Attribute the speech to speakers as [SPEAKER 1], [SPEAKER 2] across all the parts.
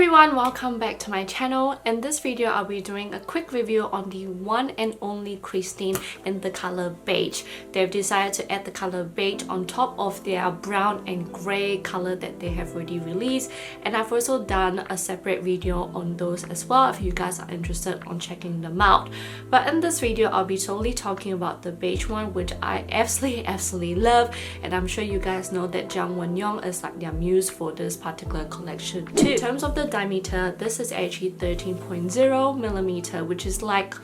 [SPEAKER 1] everyone, welcome back to my channel. In this video, I'll be doing a quick review on the one and only Kristin in the color beige. They've decided to add the color beige on top of their brown and grey color that they have already released, and I've also done a separate video on those as well if you guys are interested on checking them out. But in this video, I'll be solely talking about the beige one, which I absolutely love, and I'm sure you guys know that Jang Won-Young is like their muse for this particular collection too. In terms of the diameter, this is actually 13.0mm, which is like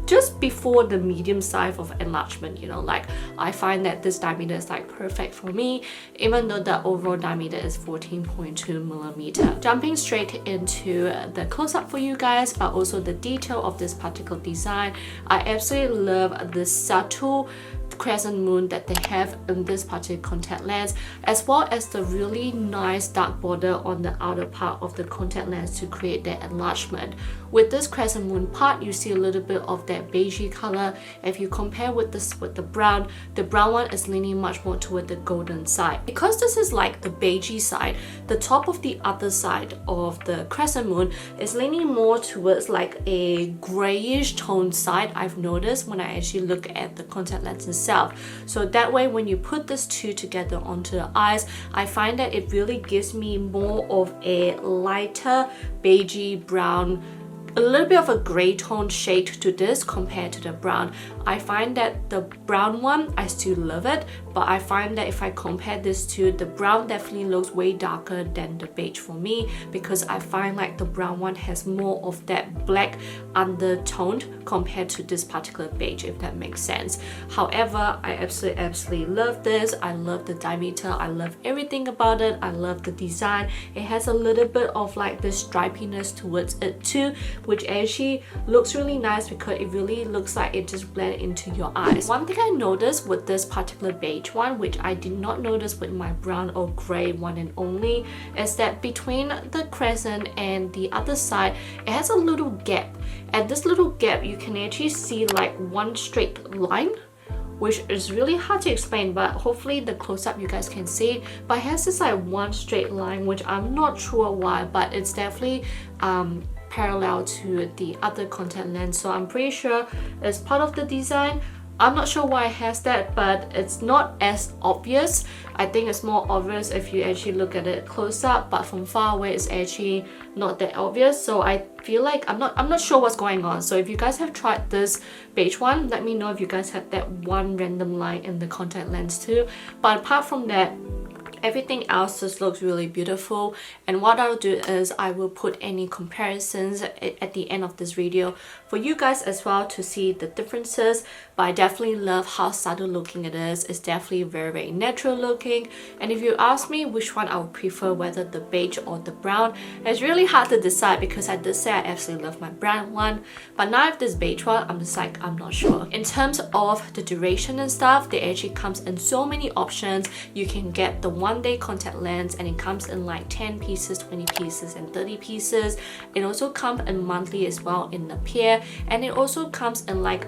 [SPEAKER 1] just before the medium size of enlargement, you know, like I find that this diameter is like perfect for me, even though the overall diameter is 14.2mm. Jumping straight into the close-up for you guys, but also the detail of this particular design, I absolutely love the subtle crescent moon that they have in this particular contact lens, as well as the really nice dark border on the outer part of the contact lens to create that enlargement. With this crescent moon part, you see a little bit of that beigey color. If you compare with this with the brown one is leaning much more toward the golden side. Because this is like the beigey side, the top of the other side of the crescent moon is leaning more towards like a grayish tone side, I've noticed when I actually look at the contact lens itself. So that way, when you put these two together onto the eyes, I find that it really gives me more of a lighter beigey brown, a little bit of a gray tone shade to this compared to the brown. I find that the brown one, I still love it, but I find that if I compare this to the brown, definitely looks way darker than the beige for me, because I find like the brown one has more of that black undertone compared to this particular beige, if that makes sense. However, I absolutely love this. I love the diameter, I love everything about it, I love the design. It has a little bit of like this stripiness towards it too, which actually looks really nice because it really looks like it just blends into your eyes. One thing I noticed with this particular beige one, which I did not notice with my brown or grey one and only, is that between the crescent and the other side, it has a little gap. At this little gap, you can actually see like one straight line, which is really hard to explain, but hopefully the close-up you guys can see it. But it has this like one straight line, which I'm not sure why, but it's definitely parallel to the other contact lens, so I'm pretty sure it's part of the design. I'm not sure why it has that, but it's not as obvious. I think it's more obvious if you actually look at it close up, but from far away it's actually not that obvious. So I feel like I'm not sure what's going on. So if you guys have tried this beige one, let me know if you guys have that one random line in the contact lens too. But apart from that, everything else just looks really beautiful. And what I'll do is I will put any comparisons at the end of this video for you guys as well to see the differences. But I definitely love how subtle looking it is. It's definitely very natural looking. And if you ask me which one I would prefer, whether the beige or the brown, it's really hard to decide, because I did say I absolutely love my brown one, but now if this beige one, I'm just like, I'm not sure. In terms of the duration and stuff, they actually comes in so many options. You can get the 1-day contact lens, and it comes in like 10 pieces, 20 pieces, and 30 pieces. It also comes in monthly as well in the pair, and it also comes in like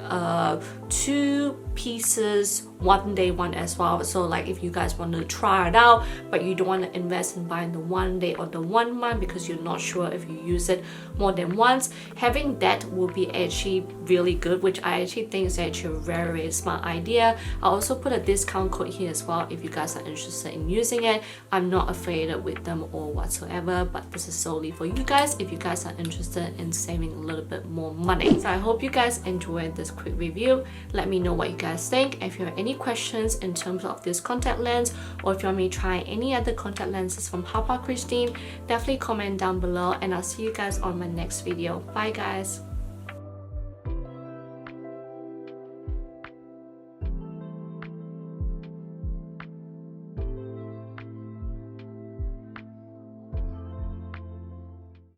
[SPEAKER 1] 2 pieces 1-day one as well. So like if you guys want to try it out but you don't want to invest in buying the 1-day or the 1 month because you're not sure if you use it more than once, having that will be actually really good, which I actually think is actually a very smart idea. I'll also put a discount code here as well if you guys are interested in using it. I'm not affiliated with them or whatsoever, but this is solely for you guys if you guys are interested in saving a little bit more money. So I hope you guys enjoyed this quick review. Let me know what you guys think. If you have any questions in terms of this contact lens, or if you want me to try any other contact lenses from HAPA KRISTIN, definitely comment down below, and I'll see you guys on my next video. Bye guys.